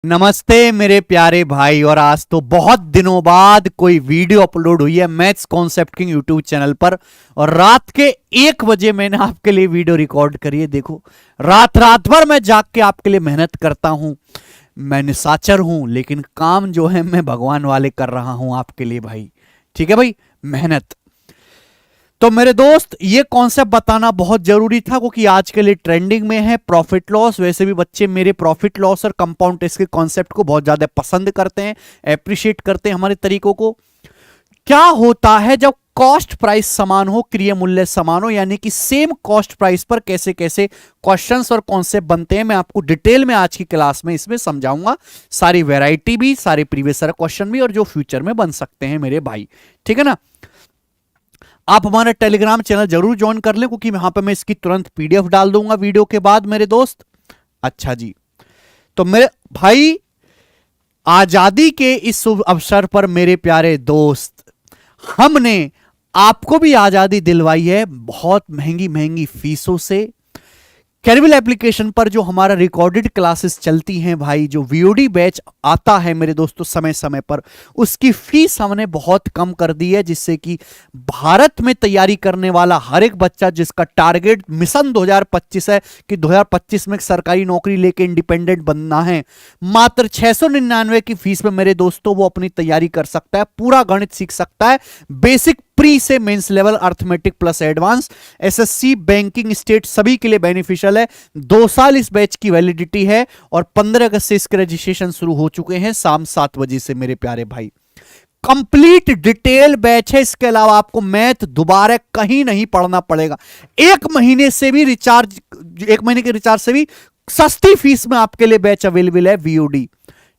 नमस्ते मेरे प्यारे भाई। और आज तो बहुत दिनों बाद कोई वीडियो अपलोड हुई है maths concept king YouTube channel पर। और रात के 1 बजे मैंने आपके लिए वीडियो रिकॉर्ड करी है। देखो, रात रात भर मैं जाग के आपके लिए मेहनत करता हूं। मैं निशाचर हूं, लेकिन काम जो है मैं भगवान वाले कर रहा हूं आपके लिए भाई। ठीक है भाई, मेहनत। तो मेरे दोस्त, ये कॉन्सेप्ट बताना बहुत जरूरी था क्योंकि आज के लिए ट्रेंडिंग में है प्रॉफिट लॉस। वैसे भी बच्चे मेरे प्रॉफिट लॉस और कंपाउंड टेस्ट के कॉन्सेप्ट को बहुत ज्यादा पसंद करते हैं, अप्रिशिएट करते हैं हमारे तरीकों को। क्या होता है जब कॉस्ट प्राइस समान हो, क्रिय मूल्य समान हो, यानी कि सेम कॉस्ट प्राइस पर कैसे कैसे क्वेश्चंस और कॉन्सेप्ट बनते हैं, मैं आपको डिटेल में आज की क्लास में इसमें समझाऊंगा। सारी वैरायटी भी, सारे प्रीवियस क्वेश्चन भी, और जो फ्यूचर में बन सकते हैं मेरे भाई। ठीक है ना। आप हमारा टेलीग्राम चैनल जरूर ज्वाइन कर लें क्योंकि यहां पे मैं इसकी तुरंत पीडीएफ डाल दूंगा वीडियो के बाद मेरे दोस्त। अच्छा जी, तो मेरे भाई, आजादी के इस शुभ अवसर पर मेरे प्यारे दोस्त, हमने आपको भी आजादी दिलवाई है बहुत महंगी महंगी फीसों से। कैरविल एप्लीकेशन पर जो हमारा रिकॉर्डेड क्लासेस चलती हैं भाई, जो वीओडी बैच आता है मेरे दोस्तों समय समय पर, उसकी फीस हमने बहुत कम कर दी है, जिससे कि भारत में तैयारी करने वाला हर एक बच्चा जिसका टारगेट मिशन 2025 है कि 2025 में सरकारी नौकरी लेके इंडिपेंडेंट बनना है, मात्र 699 की फीस में मेरे दोस्तों वो अपनी तैयारी कर सकता है, पूरा गणित सीख सकता है, बेसिक प्री से mains level, arithmetic plus advance, SSC, banking, state सभी के लिए बेनिफिशियल है। 2 साल इस बैच की वैलिडिटी है और 15 अगस्त से इसके रजिस्ट्रेशन शुरू हो चुके हैं शाम 7 बजे से मेरे प्यारे भाई। कंप्लीट डिटेल बैच है। इसके अलावा आपको मैथ दोबारा कहीं नहीं पढ़ना पड़ेगा। 1 महीने से भी रिचार्ज, 1 महीने के रिचार्ज से भी सस्ती फीस में आपके लिए बैच अवेलेबल है वीओडी।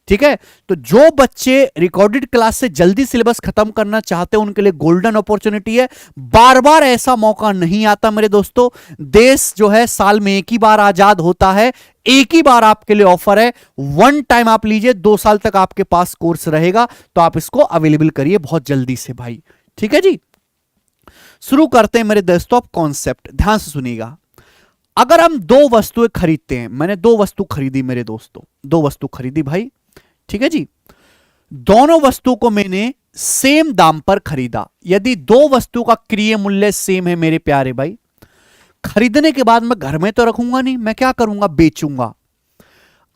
ठीक है, तो जो बच्चे रिकॉर्डेड क्लास से जल्दी सिलेबस खत्म करना चाहते हैं उनके लिए गोल्डन अपॉर्चुनिटी है। बार बार ऐसा मौका नहीं आता मेरे दोस्तों। देश जो है साल में एक ही बार आजाद होता है, एक ही बार आपके लिए ऑफर है। 1 टाइम आप लीजिए, 2 साल तक आपके पास कोर्स रहेगा, तो आप इसको अवेलेबल करिए बहुत जल्दी से भाई। ठीक है जी, शुरू करते हैं मेरे दोस्तों। आप कॉन्सेप्ट ध्यान से सुनिएगा। अगर हम 2 वस्तुएं खरीदते हैं, मैंने 2 वस्तु खरीदी मेरे दोस्तों, 2 वस्तु खरीदी भाई। ठीक है जी, दोनों वस्तु को मैंने सेम दाम पर खरीदा। यदि 2 वस्तु का क्रिय मूल्य सेम है मेरे प्यारे भाई, खरीदने के बाद मैं घर में तो रखूंगा नहीं, मैं क्या करूंगा, बेचूंगा।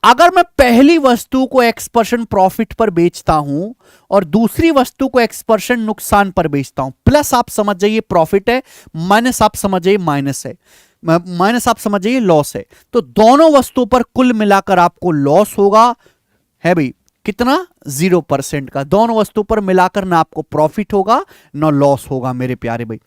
अगर मैं पहली वस्तु को X% प्रॉफिट पर बेचता हूं और दूसरी वस्तु को X% नुकसान पर बेचता हूं, प्लस आप समझ जाइए प्रॉफिट है, माइनस आप समझ जाइए माइनस है, माइनस आप समझ जाइए लॉस है, तो दोनों वस्तुओं पर कुल मिलाकर आपको लॉस होगा है भाई। कितना? 0% का। दोनों वस्तु पर मिलाकर ना आपको प्रॉफिट होगा ना लॉस होगा मेरे प्यारे भाई।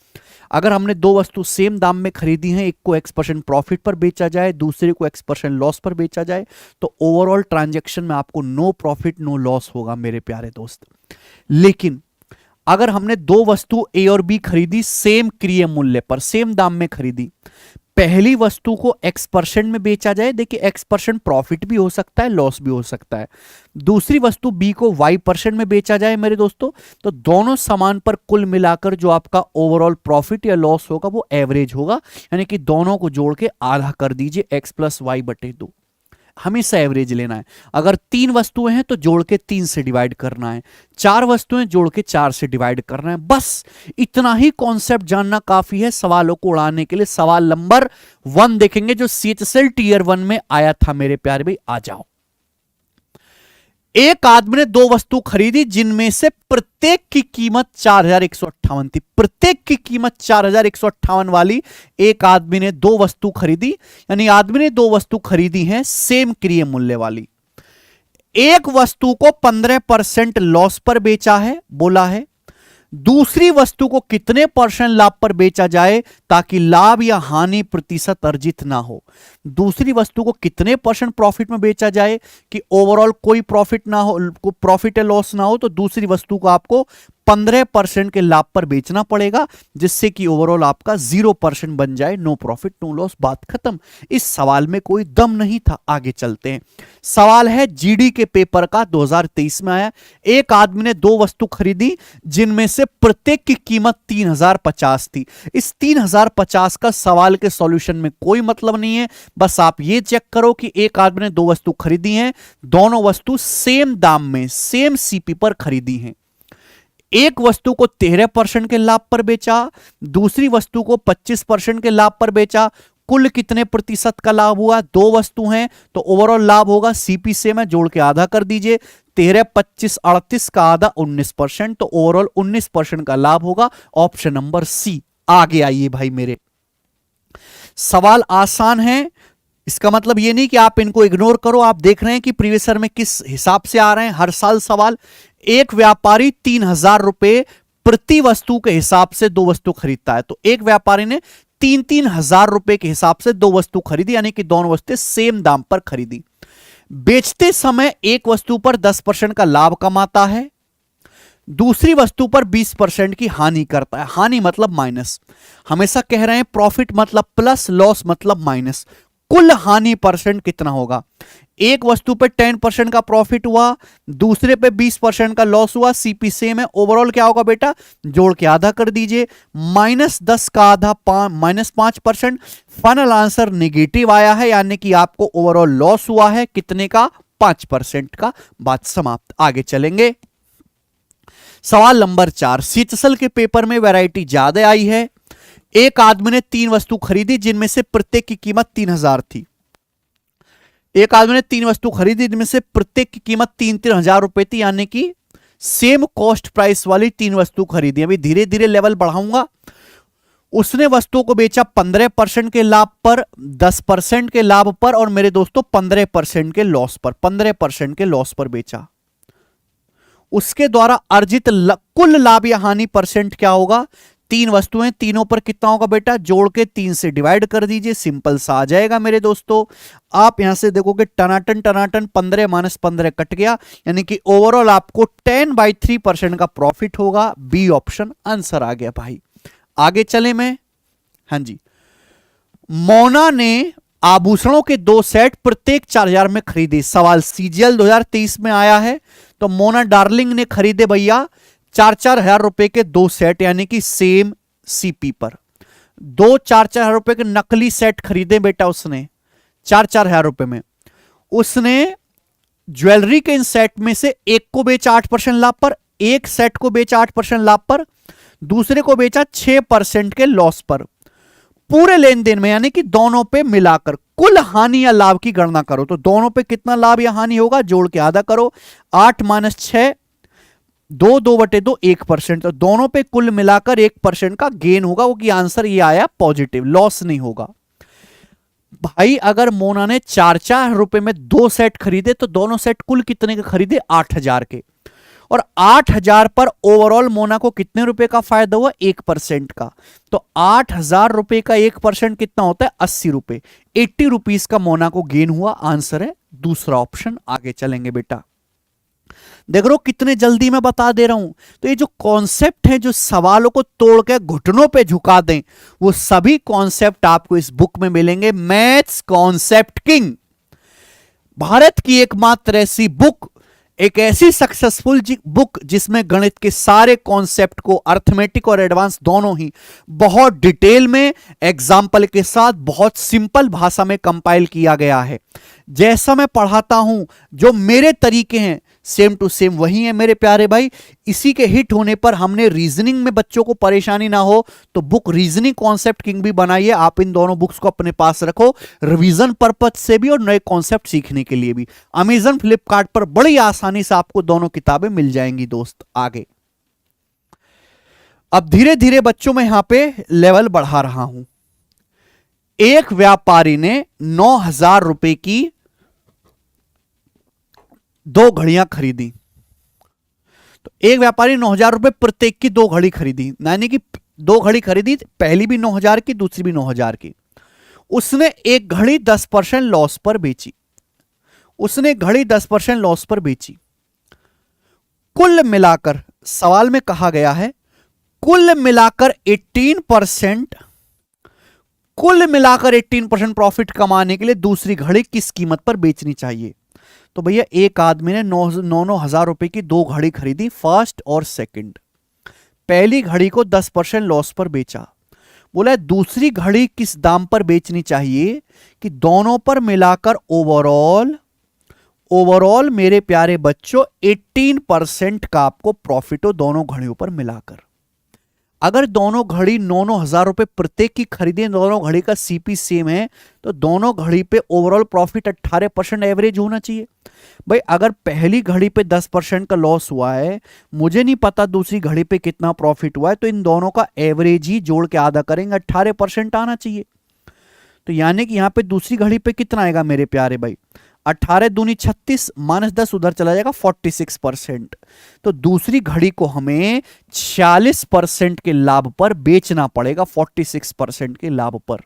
अगर हमने 2 वस्तु सेम दाम में खरीदी हैं, एक को X% प्रॉफिट पर बेचा जाए, दूसरे को X% लॉस पर बेचा जाए, तो ओवरऑल ट्रांजैक्शन में आपको नो प्रॉफिट नो लॉस होगा मेरे प्यारे दोस्त। लेकिन अगर हमने 2 वस्तु ए और बी खरीदी, सेम क्रिय मूल्य पर, सेम दाम में खरीदी, पहली वस्तु को X% में बेचा जाए, देखिए X% प्रॉफिट भी हो सकता है, लॉस भी हो सकता है, दूसरी वस्तु B को Y% में बेचा जाए मेरे दोस्तों, तो दोनों सामान पर कुल मिलाकर जो आपका ओवरऑल प्रॉफिट या लॉस होगा वो एवरेज होगा, यानी कि दोनों को जोड़ के आधा कर दीजिए, X + Y/2, हमेशा एवरेज लेना है। अगर 3 वस्तुएं हैं तो जोड़ के 3 से डिवाइड करना है, 4 वस्तुएं जोड़ के 4 से डिवाइड करना है। बस इतना ही कॉन्सेप्ट जानना काफी है सवालों को उड़ाने के लिए। सवाल नंबर 1 देखेंगे जो CHSL Tier 1 में आया था मेरे प्यारे भाई। आ जाओ। एक आदमी ने 2 वस्तु खरीदी जिनमें से प्रत्येक की कीमत 4158 थी। प्रत्येक की कीमत 4158 वाली एक आदमी ने 2 वस्तु खरीदी, यानी आदमी ने 2 वस्तु खरीदी हैं सेम क्रिय मूल्य वाली। एक वस्तु को 15% लॉस पर बेचा है, बोला है। दूसरी वस्तु को कितने % लाभ पर बेचा जाए ताकि लाभ या हानि प्रतिशत अर्जित ना हो। दूसरी वस्तु को कितने % प्रॉफिट में बेचा जाए कि ओवरऑल कोई प्रॉफिट ना हो, प्रॉफिट या लॉस ना हो, तो दूसरी वस्तु को आपको 15% के लाभ पर बेचना पड़ेगा, जिससे कि ओवरऑल आपका 0% बन जाए। नो प्रॉफिट नो लॉस, बात खत्म। इस सवाल में कोई दम नहीं था। आगे चलते हैं। सवाल है जीडी के पेपर का, 2023 में आया। एक आदमी ने 2 वस्तु खरीदी जिनमें से प्रत्येक की कीमत 3050 थी। इस 3050 का सवाल के सॉल्यूशन में कोई मतलब नहीं है। बस आप ये चेक करो कि एक आदमी ने 2 वस्तु खरीदी हैं, दोनों वस्तु सेम दाम में सेम सीपी पर खरीदी हैं। एक वस्तु को 13% के लाभ पर बेचा, दूसरी वस्तु को 25% के लाभ पर बेचा। कुल कितने प्रतिशत का लाभ हुआ? 2 वस्तु हैं तो ओवरऑल लाभ होगा, सीपी से मैं जोड़ के आधा कर दीजिए, 13, 25, 38 का आधा 19%, तो ओवरऑल 19% का लाभ होगा। Option number C. आगे आइए भाई मेरे, सवाल आसान है। इसका मतलब ये नहीं कि आप इनको इग्नोर करो। आप देख रहे हैं कि प्रीवियस ईयर में किस हिसाब से आ रहे हैं हर साल सवाल। एक व्यापारी 3000 रुपए प्रति वस्तु के हिसाब से 2 वस्तु खरीदता है, तो एक व्यापारी ने 3-3 हजार रुपए के हिसाब से 2 वस्तु खरीदी, यानी कि दोनों वस्तुएं सेम दाम पर खरीदी। बेचते समय एक वस्तु पर 10% का लाभ कमाता है, दूसरी वस्तु पर 20% की हानि करता है। हानि मतलब माइनस। हमेशा कह रहे हैं प्रॉफिट मतलब प्लस, लॉस मतलब माइनस। कुल हानि परसेंट कितना होगा? एक वस्तु पे 10% का प्रॉफिट हुआ, दूसरे पे 20% का लॉस हुआ, सीपी सेम है। ओवरऑल क्या होगा बेटा? जोड़ के आधा कर दीजिए, -10 का आधा -5%। फाइनल आंसर नेगेटिव आया है, यानी कि आपको ओवरऑल लॉस हुआ है कितने का? 5% का। बात समाप्त। आगे चलेंगे। सवाल नंबर 4, सीचसल के पेपर में वैरायटी ज्यादा आई है। एक आदमी ने 3 वस्तु खरीदी जिनमें से प्रत्येक की कीमत 3000 थी। एक आदमी ने 3 वस्तु खरीदी जिनमें से प्रत्येक की कीमत 3-3 हजार रुपए थी, यानी कि सेम कॉस्ट प्राइस वाली 3 वस्तु खरीदी। अभी धीरे धीरे लेवल बढ़ाऊंगा। उसने वस्तुओं को बेचा 15% के लाभ पर, 10% के लाभ पर, और मेरे दोस्तों 15% के लॉस पर। 15% के लॉस पर बेचा। उसके द्वारा अर्जित कुल लाभ या हानि परसेंट क्या होगा? 3 वस्तुएं, तीनों पर कितना होगा बेटा? जोड़ के 3 से डिवाइड कर दीजिए, सिंपल सा आ जाएगा मेरे दोस्तों। आप यहां से देखोगे टनाटन 15 - 15 कट गया, यानी कि ओवरऑल आपको 10/3% का प्रॉफिट होगा। बी ऑप्शन आंसर आ गया भाई। आगे चले मैं। हाँ जी, मोना ने आभूषणों के 2 सेट प्रत्येक 4000 में खरीदे। सवाल सीजीएल 2023 में आया है, तो मोना डार्लिंग ने खरीदे भैया 4-4 हजार रुपए के 2 सेट, यानी कि सेम सीपी पर। 2 4-4 हजार रुपए के नकली सेट खरीदे बेटा उसने 4-4 हजार रुपए में। उसने ज्वेलरी के इन सेट में से एक को बेचा 8% लाभ पर, एक सेट को बेचा 8% लाभ पर, दूसरे को बेचा 6% के लॉस पर। पूरे लेन देन में, यानी कि दोनों पे मिलाकर कुल हानि या लाभ की गणना करो, तो दोनों पे कितना लाभ या हानि होगा? जोड़ के आधा करो, 8 - 6 2/2 1%, तो दोनों पे कुल मिलाकर 1% का गेन होगा, वो कि आंसर ये आया पॉजिटिव, लॉस नहीं होगा भाई। अगर मोना ने 4-4 रुपए में 2 सेट खरीदे, तो दोनों सेट कुल कितने के खरीदे? 8000 के, और 8000 पर ओवरऑल मोना को कितने रुपए का फायदा हुआ? 1% का। तो 8000 रुपए का 1% कितना होता है? 80 रुपए। 80 रुपीज का मोना को गेन हुआ। आंसर है दूसरा ऑप्शन। आगे चलेंगे बेटा। देख रहे हो कितने जल्दी मैं बता दे रहा हूं। तो ये जो कॉन्सेप्ट है, जो सवालों को तोड़ के घुटनों पे झुका दें, वो सभी कॉन्सेप्ट आपको इस बुक में मिलेंगे। मैथ्स कॉन्सेप्ट किंग, भारत की एकमात्र ऐसी बुक, एक ऐसी सक्सेसफुल बुक जिसमें गणित के सारे कॉन्सेप्ट को, अर्थमेटिक और एडवांस दोनों ही, बहुत डिटेल में एग्जाम्पल के साथ बहुत सिंपल भाषा में कंपाइल किया गया है। जैसा मैं पढ़ाता हूं, जो मेरे तरीके हैं, सेम टू सेम वही है मेरे प्यारे भाई। इसी के हिट होने पर हमने रीजनिंग में बच्चों को परेशानी ना हो तो बुक रीजनिंग कॉन्सेप्ट किंग भी बनाई है। आप इन दोनों बुक्स को अपने पास रखो, रिवीजन पर्पज से भी और नए कॉन्सेप्ट सीखने के लिए भी। अमेजन फ्लिपकार्ट पर बड़ी आसानी से आपको दोनों किताबें मिल जाएंगी दोस्त। आगे अब धीरे धीरे बच्चों में यहां पे लेवल बढ़ा रहा हूं। एक व्यापारी ने 9000 रुपए की 2 घड़ियां खरीदी। तो एक व्यापारी 9000 रुपए प्रत्येक की 2 घड़ी खरीदी, यानी कि 2 घड़ी खरीदी, पहली भी 9000 की, दूसरी भी 9000 की। उसने एक घड़ी 10% लॉस पर बेची। उसने घड़ी 10% लॉस पर बेची। कुल मिलाकर सवाल में कहा गया है कुल मिलाकर 18% प्रॉफिट कमाने के लिए दूसरी घड़ी किस कीमत पर बेचनी चाहिए। तो भैया एक आदमी ने 9,000 रुपए की दो घड़ी खरीदी, फर्स्ट और सेकंड। पहली घड़ी को 10% लॉस पर बेचा। बोला दूसरी घड़ी किस दाम पर बेचनी चाहिए कि दोनों पर मिलाकर ओवरऑल मेरे प्यारे बच्चों 18% का आपको प्रॉफिट हो दोनों घड़ियों पर मिलाकर। अगर दोनों घड़ी 9,000 रुपए प्रत्येक की खरीदे, दोनों घड़ी का सीपी सेम है, तो दोनों घड़ी पे ओवरऑल प्रॉफिट 18% एवरेज होना चाहिए। भाई अगर पहली घड़ी पे 10% का लॉस हुआ है, मुझे नहीं पता दूसरी घड़ी पे कितना प्रॉफिट हुआ है, तो इन दोनों का एवरेज ही जोड़ के आधा करेंगे, 18% आना चाहिए। तो यानी कि यहां पे दूसरी घड़ी पे कितना आएगा मेरे प्यारे भाई, 18 दूनी 36 माइनस 10 उधर चला जाएगा 46%। तो दूसरी घड़ी को हमें 46% के लाभ पर बेचना पड़ेगा, 46% के लाभ पर।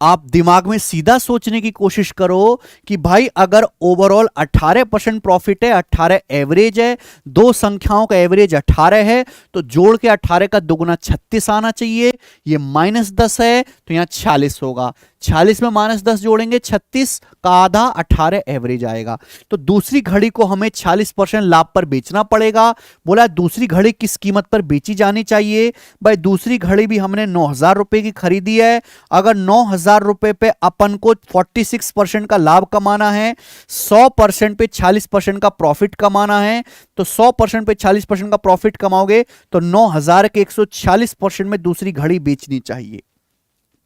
आप दिमाग में सीधा सोचने की कोशिश करो कि भाई अगर ओवरऑल 18% प्रॉफिट है, 18 एवरेज है, दो संख्याओं का एवरेज 18 है, तो जोड़ के 18 का दुगुना 36 आना चाहिए। ये माइनस 10 है तो यहां 46 होगा, 46 में माइनस 10 जोड़ेंगे 36 का आधा 18 एवरेज आएगा। तो दूसरी घड़ी को हमें 46% लाभ पर बेचना पड़ेगा। बोला दूसरी घड़ी किस कीमत पर बेची जानी चाहिए। भाई दूसरी घड़ी भी हमने 9,000 रुपए की खरीदी है। अगर 9,000 रुपए पे अपन को 46% का लाभ कमाना है, 100% पे 40% का प्रॉफिट कमाना है, तो 100% पे 40% का प्रॉफिट कमाओगे तो 9,000 के 140% में दूसरी घड़ी बेचनी चाहिए।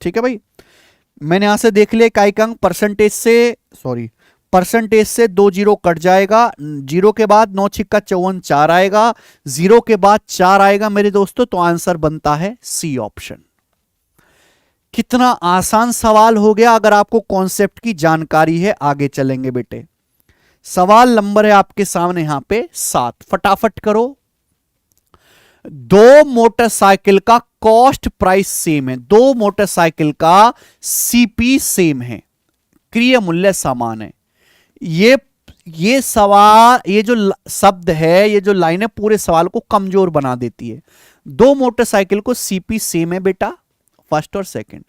ठीक है भाई, मैंने यहां से देख लिया इकाई अंक परसेंटेज से 2 जीरो कट जाएगा, जीरो के बाद 9 छिक्का 54 4 आएगा, जीरो के बाद 4 आएगा मेरे दोस्तों, तो आंसर बनता है सी ऑप्शन। कितना आसान सवाल हो गया अगर आपको कॉन्सेप्ट की जानकारी है। आगे चलेंगे बेटे, सवाल नंबर है आपके सामने यहां पे 7, फटाफट करो। दो मोटरसाइकिल का कॉस्ट प्राइस सेम है, दो मोटरसाइकिल का सीपी सेम है, क्रिय मूल्य समान है। ये सवाल, ये जो शब्द है, ये जो लाइन है, पूरे सवाल को कमजोर बना देती है। दो मोटरसाइकिल को सीपी सेम है बेटा, फर्स्ट और सेकंड।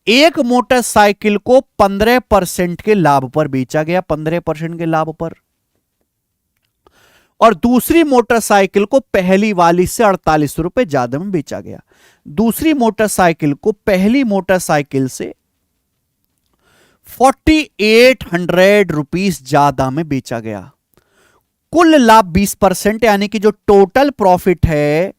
एक मोटरसाइकिल को 15% के लाभ पर बेचा गया, 15% के लाभ पर, और दूसरी मोटरसाइकिल को पहली वाली से 48 रुपए ज्यादा में बेचा गया। दूसरी मोटरसाइकिल को पहली मोटरसाइकिल से 4800 रुपीस ज्यादा में बेचा गया। कुल लाभ 20%, यानी कि जो टोटल प्रॉफिट है,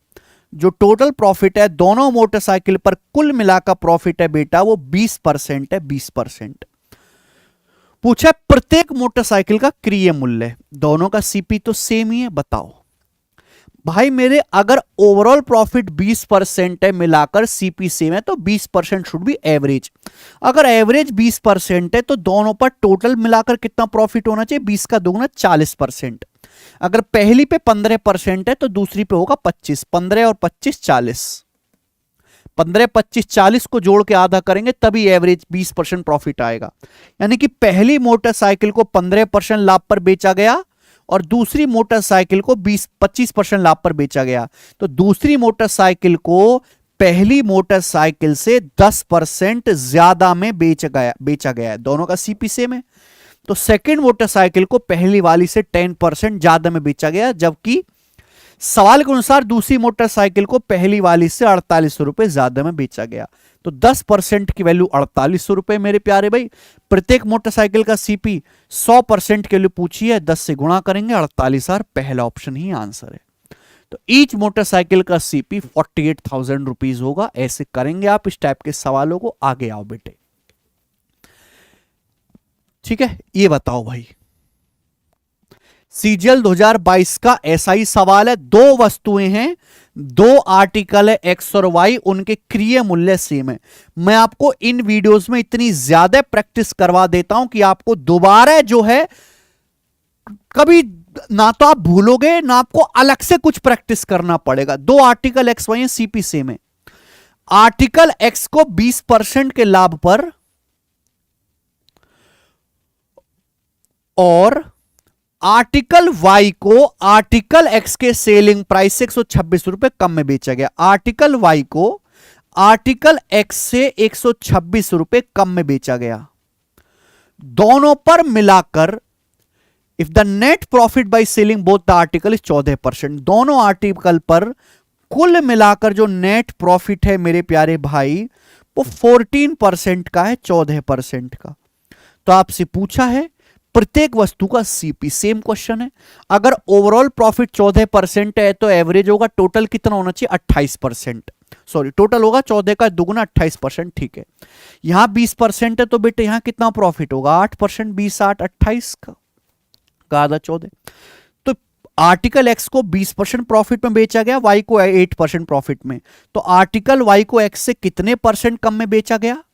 दोनों मोटरसाइकिल पर कुल मिलाकर प्रॉफिट है बेटा, वो 20% है, 20%। पूछा प्रत्येक मोटरसाइकिल का क्रिय मूल्य, दोनों का सीपी तो सेम ही है, बताओ भाई मेरे। अगर ओवरऑल प्रॉफिट 20% है, मिलाकर सीपी सेम है, तो 20% शुड बी एवरेज। अगर एवरेज 20% है तो दोनों पर टोटल मिलाकर कितना प्रॉफिट होना चाहिए, 20 का दुगना 40%। अगर पहली पे 15% है तो दूसरी पे होगा 25, 15 और 25 40, 15 25 40 को जोड़ के आधा करेंगे तभी एवरेज 20% प्रॉफिट आएगा। यानी कि पहली मोटरसाइकिल को 15% लाभ पर बेचा गया और दूसरी मोटरसाइकिल को 25% लाभ पर बेचा गया। तो दूसरी मोटरसाइकिल को पहली मोटरसाइकिल से 10% ज्यादा में बेचा गया है, दोनों का सीपी सेम है। तो सेकंड मोटरसाइकिल को पहली वाली से 10% ज्यादा में बेचा गया, जबकि सवाल के अनुसार दूसरी मोटरसाइकिल को पहली वाली से 48 रुपए ज्यादा में बेचा गया। तो 10% की वैल्यू 48 रुपए मेरे प्यारे भाई। प्रत्येक मोटरसाइकिल का सीपी 100% के लिए पूछी है, 10 से गुणा करेंगे 48,000, पहला ऑप्शन ही आंसर है। तो ईच मोटरसाइकिल का सीपी 48,000 रुपीज होगा। ऐसे करेंगे आप इस टाइप के सवालों को। आगे आओ बेटे, ठीक है। ये बताओ भाई, सीजीएल 2022 का ऐसा ही सवाल है। दो वस्तुएं हैं, दो आर्टिकल है एक्स और वाई, उनके क्रिय मूल्य सेम है। मैं आपको इन वीडियोस में इतनी ज्यादा प्रैक्टिस करवा देता हूं कि आपको दोबारा जो है कभी ना तो आप भूलोगे ना आपको अलग से कुछ प्रैक्टिस करना पड़ेगा। दो article X Y CP same है। आर्टिकल एक्स को 20% के लाभ पर और आर्टिकल वाई को आर्टिकल एक्स के सेलिंग प्राइस से 126 रुपए कम में बेचा गया। आर्टिकल वाई को आर्टिकल एक्स से 126 रुपए कम में बेचा गया। दोनों पर मिलाकर if the net profit by selling both the article is 14%। दोनों आर्टिकल पर कुल मिलाकर जो नेट प्रॉफिट है मेरे प्यारे भाई वो 14% का है, 14% का। तो आपसे पूछा है प्रत्येक वस्तु का सीपी, सेम क्वेश्चन है। अगर ओवरऑल प्रॉफिट 14% है तो एवरेज होगा टोटल कितना होना चाहिए 28%। सॉरी, टोटल होगा 14 का दुगुना 28%, ठीक है। यहां 20% है तो बेटे यहां कितना प्रॉफिट होगा 8%, 20 8 28 का आधा 14। तो आर्टिकल एक्स को 20% प्रॉफिट में बेचा गया, वाई को 8% प्रॉफिट में। तो आर्टिकल वाई को एक्स से कितने परसेंट कम में बेचा गया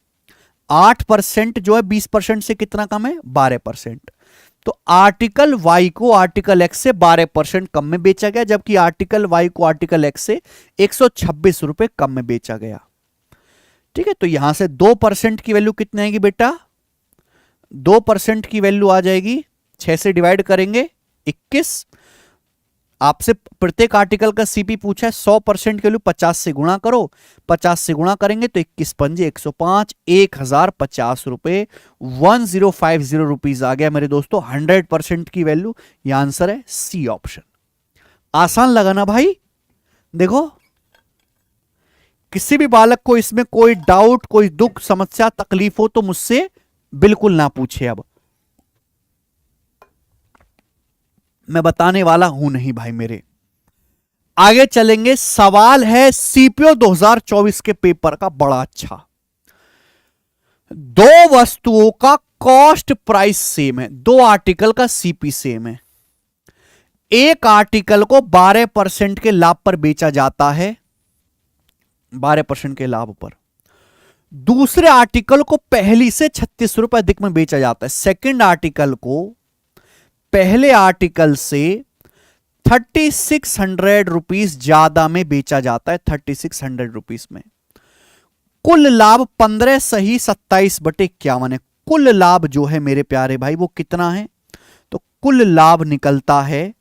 8% जो है 20% से कितना कम है 12%। तो आर्टिकल वाई को आर्टिकल एक्स से 12% कम में बेचा गया, जबकि आर्टिकल वाई को आर्टिकल एक्स से 126 रुपए कम में बेचा गया। ठीक है, तो यहां से 2% की वैल्यू कितनी आएगी बेटा, 2% की वैल्यू आ जाएगी 6 से डिवाइड करेंगे 21। आपसे प्रत्येक आर्टिकल का सीपी पूछा है, 100% की वैल्यू 50 से गुणा करो, 50 से गुणा करेंगे तो 21 पंजे 105, 1050 रुपए 1050 रुपीज आ गया मेरे दोस्तों 100% की वैल्यू। यह आंसर है सी ऑप्शन। आसान लगा ना भाई। देखो किसी भी बालक को इसमें कोई डाउट, कोई दुख, समस्या, तकलीफ हो तो मुझसे बिल्कुल ना पूछे। अब मैं बताने वाला हूं नहीं भाई मेरे। आगे चलेंगे। सवाल है सीपीओ 2024 के पेपर का, बड़ा अच्छा। दो वस्तुओं का कॉस्ट प्राइस सेम है, दो आर्टिकल का सीपी सेम है। एक आर्टिकल को 12% के लाभ पर बेचा जाता है, 12% के लाभ पर। दूसरे आर्टिकल को पहली से 36 रुपए अधिक में बेचा जाता है। सेकंड आर्टिकल को पहले आर्टिकल से 3600 रुपीस ज्यादा में बेचा जाता है, 3600 रुपीस में। कुल लाभ 15 सही 27/51 है। कुल लाभ जो है मेरे प्यारे भाई वो कितना है, तो कुल लाभ निकलता है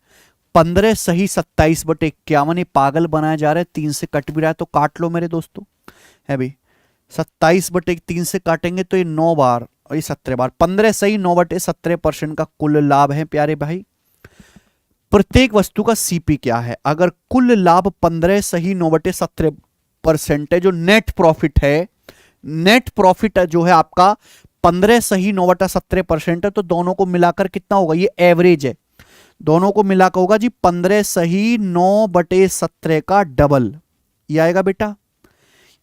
15 सही 27/51। ये पागल बनाया जा रहा है, 3 से कट भी रहा है तो काट लो मेरे दोस्तों, है भाई। 27/3 से काटेंगे तो ये 9 बार और ये 17 बार, 15 सही 9/17% का कुल लाभ है प्यारे भाई। प्रत्येक वस्तु का सीपी क्या है, अगर कुल लाभ 15 सही 9/17% है, जो नेट प्रॉफिट है, नेट प्रॉफिट जो है आपका 15 सही 9/17% है, तो दोनों को मिलाकर कितना होगा, ये एवरेज है, दोनों को मिलाकर होगा जी 15 सही 9/17 का डबल, ये आएगा बेटा।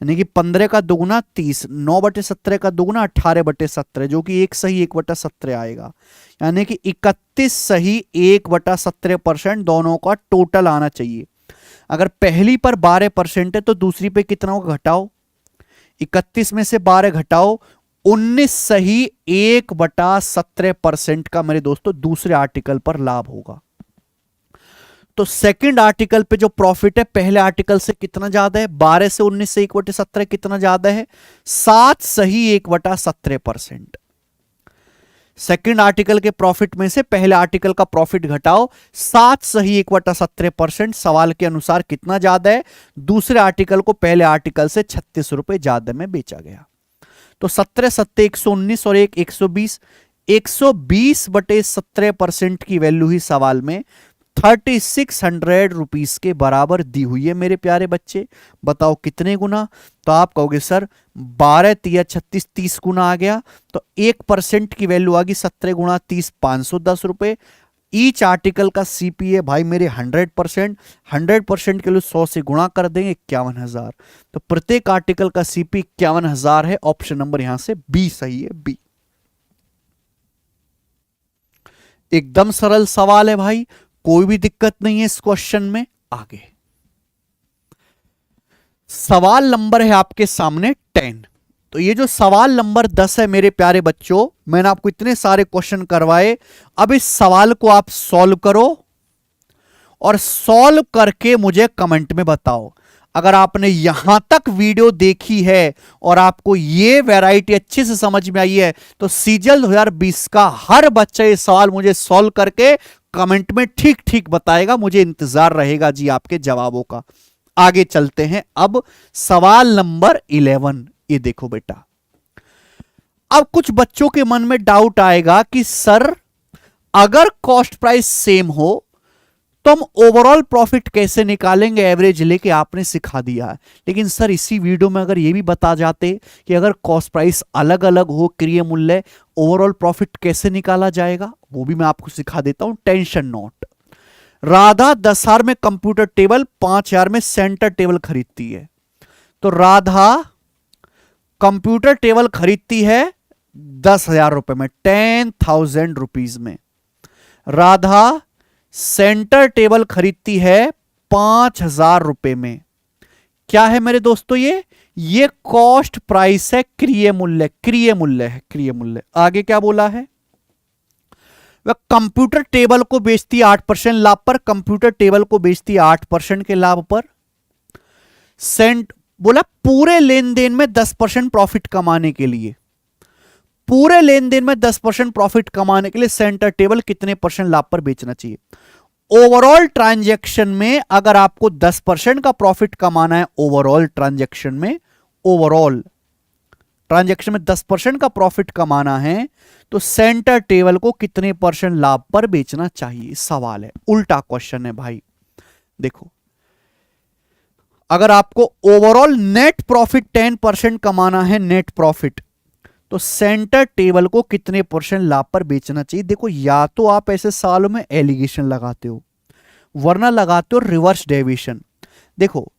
यानी कि 15 का दुगुना 30, 9/17 का दुगुना 18/17, जो कि 1 सही 1/17 आएगा। यानी कि 31 सही 1/17% दोनों का टोटल आना चाहिए। अगर पहली पर 12% है तो दूसरी पे कितना होगा, घटाओ, 31 में से 12 घटाओ, 19 सही 1/17% का मेरे दोस्तों दूसरे आर्टिकल पर लाभ होगा। तो सेकंड आर्टिकल पे जो प्रॉफिट है पहले आर्टिकल से कितना ज्यादा है, 12 से 19 से 1/17 कितना ज्यादा है, 7 सही 1/17%। सेकंड आर्टिकल के प्रॉफिट में से पहले आर्टिकल का प्रॉफिट घटाओ, 7 सही 1/17%। सवाल के अनुसार कितना ज्यादा है, दूसरे आर्टिकल को पहले आर्टिकल से 36 रुपए ज्यादा में बेचा गया। तो 17 7 119 और 1 120, 120/17% की वैल्यू ही सवाल में 3600 रुपीस के बराबर दी हुई है मेरे प्यारे बच्चे। बताओ कितने गुना, तो आप कहोगे सर 12 3 36 30 गुना आ गया, तो 1% की वैल्यू आ गई 17 गुणा 30 510 रुपए। ईच आर्टिकल का सीपी है भाई मेरे 100%, 100% के लिए 100 से गुणा कर देंगे 51,000। तो प्रत्येक आर्टिकल का सीपी 51,000 है। ऑप्शन नंबर यहां से बी सही है, बी। एकदम सरल सवाल है भाई, कोई भी दिक्कत नहीं है इस क्वेश्चन में। आगे सवाल नंबर है आपके सामने 10। तो ये जो सवाल नंबर 10 है मेरे प्यारे बच्चों, मैंने आपको इतने सारे क्वेश्चन करवाए, अब इस सवाल को आप सॉल्व करो और सॉल्व करके मुझे कमेंट में बताओ। अगर आपने यहां तक वीडियो देखी है और आपको ये वैरायटी अच्छे से समझ में आई है तो सीजल 2020 का हर बच्चा ये सवाल मुझे सॉल्व करके कमेंट में ठीक ठीक बताएगा, मुझे इंतजार रहेगा जी आपके जवाबों का। आगे चलते हैं अब सवाल नंबर 11। ये देखो बेटा, अब कुछ बच्चों के मन में डाउट आएगा कि सर अगर कॉस्ट प्राइस सेम हो तो हम ओवरऑल प्रॉफिट कैसे निकालेंगे, एवरेज लेके आपने सिखा दिया है। लेकिन सर इसी वीडियो में अगर ये भी बता जाते कि अगर कॉस्ट प्राइस अलग अलग हो, क्रिय मूल्य, ओवरऑल प्रॉफिट कैसे निकाला जाएगा, वो भी मैं आपको सिखा देता हूं। Tension note. राधा 10,000 में कंप्यूटर टेबल, 5,000 में सेंटर टेबल खरीदती है। तो राधा कंप्यूटर टेबल खरीदती है 10,000 रुपए में, 10,000 रुपीज में। राधा सेंटर टेबल खरीदती है 5,000 रुपए में। क्या है मेरे दोस्तों, ये कॉस्ट प्राइस है, क्रिय मूल्य, क्रिय मूल्य है, क्रिय मूल्य। आगे क्या बोला है, वह कंप्यूटर टेबल को बेचती है 8% लाभ पर, कंप्यूटर टेबल को बेचती है 8% के लाभ पर। बोला पूरे लेन देन में 10% प्रॉफिट कमाने के लिए, पूरे लेन देन में 10% प्रॉफिट कमाने के लिए सेंटर टेबल कितने परसेंट लाभ पर बेचना चाहिए। ओवरऑल ट्रांजैक्शन में अगर आपको 10% का प्रॉफिट कमाना है, ओवरऑल ट्रांजैक्शन में, ओवरऑल ट्रांजैक्शन में 10% का प्रॉफिट कमाना है तो सेंटर टेबल को कितने परसेंट लाभ पर बेचना चाहिए, सवाल है। उल्टा क्वेश्चन है भाई। देखो, अगर आपको ओवरऑल नेट प्रॉफिट 10% कमाना है, नेट प्रॉफिट, तो सेंटर टेबल को कितने परसेंट लाभ पर बेचना चाहिए। देखो, या तो आप ऐसे सालों में एलिगेशन लगाते हो, वरना लगाते हो रिवर्स डेविएशन। देखो,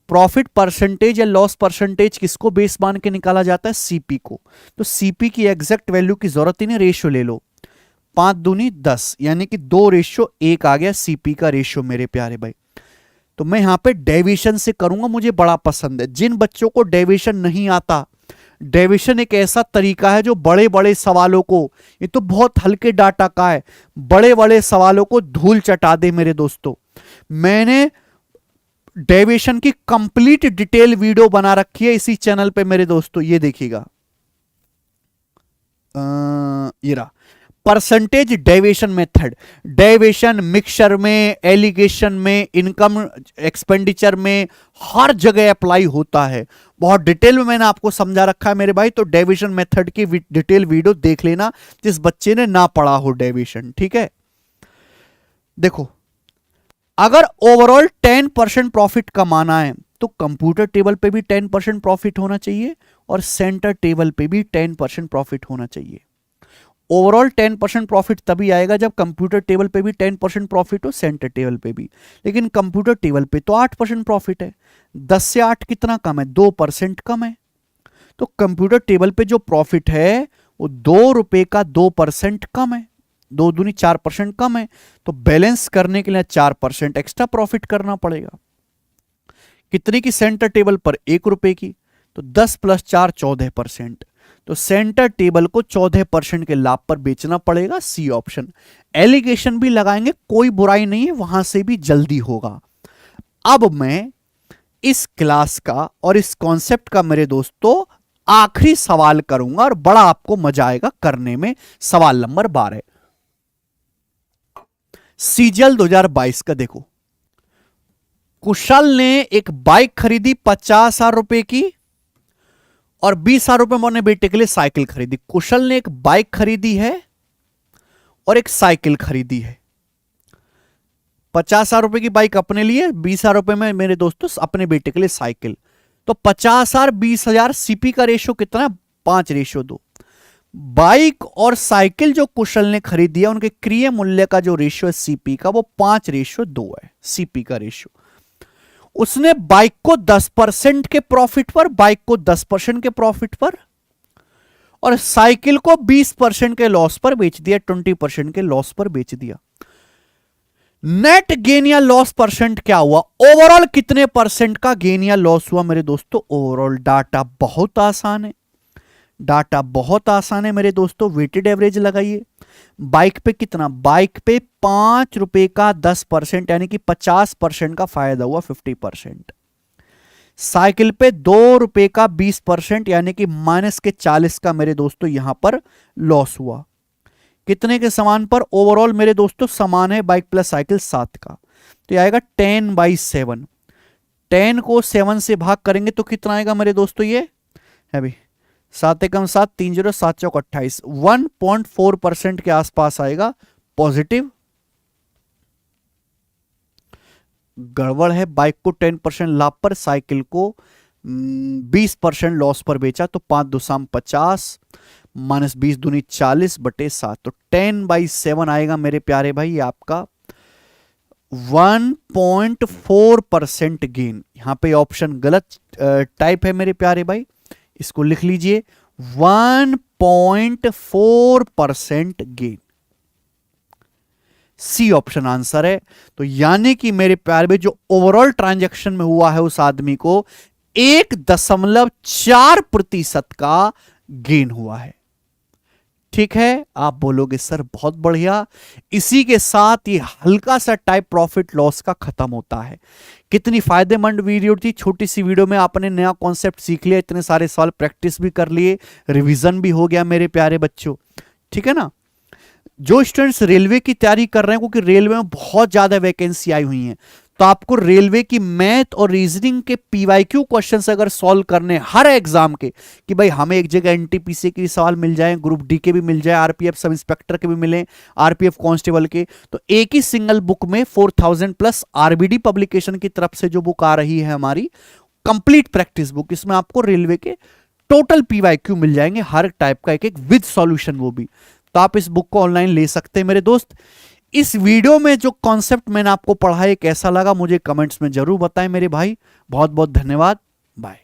प्रॉफिट परसेंटेज या लॉस परसेंटेज किसको बेस मान के निकाला जाता है, सीपी को। तो सीपी की एग्जैक्ट वैल्यू की जरूरत ही नहीं, रेशियो ले लो, 5 दूनी 10, यानी कि 2:1 आ गया सीपी का रेशियो मेरे प्यारे भाई। तो मैं यहां पे डेविएशन से करूंगा, मुझे बड़ा पसंद है। जिन बच्चों को डेविएशन नहीं आता, डेविएशन एक ऐसा तरीका है जो बड़े बड़े सवालों को, ये तो बहुत हल्के डाटा का है, बड़े बड़े सवालों को धूल चटा दे मेरे दोस्तों। मैंने डेविएशन की कंप्लीट डिटेल वीडियो बना रखी है इसी चैनल पे मेरे दोस्तों, ये देखिएगा। ये रहा percentage deviation method. Deviation mixture में, एलिगेशन में, इनकम एक्सपेंडिचर में, हर जगह अप्लाई होता है। बहुत डिटेल में मैंने आपको समझा रखा है मेरे भाई। तो डेविएशन मेथड की डिटेल वीडियो देख लेना जिस बच्चे ने ना पढ़ा हो डेविएशन, ठीक है। देखो, अगर ओवरऑल 10% प्रॉफिट कमाना है तो कंप्यूटर टेबल पे भी 10% प्रॉफिट होना चाहिए और सेंटर टेबल पे भी 10% प्रॉफिट होना चाहिए। ओवरऑल 10% प्रॉफिट तभी आएगा जब कंप्यूटर टेबल पे भी 10% प्रॉफिट हो, सेंटर टेबल पे भी। लेकिन कंप्यूटर टेबल पे तो 8% प्रॉफिट है। 10 से 8 कितना कम है, 2% कम है। तो कंप्यूटर टेबल पे जो प्रॉफिट है वो 2 रुपए का 2% कम है, 2 दूनी 4% कम है। तो बैलेंस करने के लिए 4% एक्स्ट्रा प्रॉफिट करना पड़ेगा। कितने की, सेंटर टेबल पर 1 रुपए की, तो 10 + 4 14%। तो सेंटर टेबल को 14% के लाभ पर बेचना पड़ेगा, सी ऑप्शन। एलिगेशन भी लगाएंगे, कोई बुराई नहीं है, वहां से भी जल्दी होगा। अब मैं इस क्लास का और इस कॉन्सेप्ट का मेरे दोस्तों आखिरी सवाल करूंगा और बड़ा आपको मजा आएगा करने में। सवाल नंबर 12, सीजीएल 2022 का। देखो, कुशल ने एक बाइक खरीदी 50,000 रुपए की और 20,000 रुपए में अपने बेटे के लिए साइकिल खरीदी। कुशल ने एक बाइक खरीदी है और एक साइकिल खरीदी है। 50,000 रुपए की बाइक अपने लिए, 20,000 रुपए में मेरे दोस्तों अपने बेटे के लिए साइकिल। तो 50,000 20,000 सीपी का रेशियो कितना है, 5:2। बाइक और साइकिल जो कुशल ने खरीदी है उनके क्रिय मूल्य का जो रेशियो है सीपी का, वो 5:2 है सीपी का रेशियो। उसने बाइक को 10% के प्रॉफिट पर, बाइक को 10% के प्रॉफिट पर और साइकिल को 20% के लॉस पर बेच दिया, 20% के लॉस पर बेच दिया। नेट गेन या लॉस परसेंट क्या हुआ, ओवरऑल कितने परसेंट का गेन या लॉस हुआ मेरे दोस्तों ओवरऑल। डाटा बहुत आसान है, डाटा बहुत आसान है मेरे दोस्तों। वेटेड एवरेज लगाइए। बाइक पे कितना, बाइक पे 5 रुपए का 10% यानी कि 50% का फायदा हुआ, 50%। साइकिल पे 2 रुपए का 20% यानी कि -40 का मेरे दोस्तों यहां पर लॉस हुआ। कितने के समान पर? ओवरऑल मेरे दोस्तों समान है बाइक प्लस साइकिल 7 का, तो ये आएगा 10/7। 10 को 7 से भाग करेंगे तो कितना आएगा मेरे दोस्तों? ये है भाई 7 एकम 7, 3 0, 7 चौक 28, 1.4% के आसपास आएगा पॉजिटिव। गड़बड़ है, बाइक को 10% लाभ पर, साइकिल को 20% लॉस पर बेचा, तो 5 2 शाम 50 माइनस 20 दूनी 40/7, तो 10/7 आएगा मेरे प्यारे भाई आपका 1.4% गेन। यहां पे ऑप्शन गलत टाइप है मेरे प्यारे भाई, इसको लिख लीजिए 1.4% गेन, सी ऑप्शन आंसर है। तो यानी कि मेरे प्यारे भाई जो ओवरऑल ट्रांजैक्शन में हुआ है उस आदमी को 1.4% का गेन हुआ है। ठीक है, आप बोलोगे सर बहुत बढ़िया। इसी के साथ ये हल्का सा टाइप प्रॉफिट लॉस का खत्म होता है। कितनी फायदेमंद वीडियो थी, छोटी सी वीडियो में आपने नया कॉन्सेप्ट सीख लिया, इतने सारे सवाल प्रैक्टिस भी कर लिए, रिवीजन भी हो गया मेरे प्यारे बच्चों। ठीक है ना। जो स्टूडेंट्स रेलवे की तैयारी कर रहे हैं, क्योंकि रेलवे में बहुत ज्यादा वैकेंसी आई हुई है, तो आपको रेलवे की मैथ और रीजनिंग के पीवाईक्यू क्वेश्चंस अगर सॉल्व करने हर एग्जाम के, कि भाई हमें एक जगह एनटीपीसी के सवाल मिल जाए, ग्रुप डी के भी मिल जाए, आरपीएफ सब इंस्पेक्टर के भी मिले, आरपीएफ कांस्टेबल के, तो एक ही सिंगल बुक में 4000 प्लस आरबीडी पब्लिकेशन की तरफ से जो बुक आ रही है हमारी कंप्लीट प्रैक्टिस बुक, इसमें आपको रेलवे के टोटल पीवाईक्यू मिल जाएंगे, हर टाइप का एक एक विद सॉल्यूशन वो भी। तो आप इस बुक को ऑनलाइन ले सकते हैं मेरे दोस्त। इस वीडियो में जो कॉन्सेप्ट मैंने आपको पढ़ाया कैसा लगा मुझे कमेंट्स में जरूर बताएं मेरे भाई। बहुत बहुत धन्यवाद, बाय।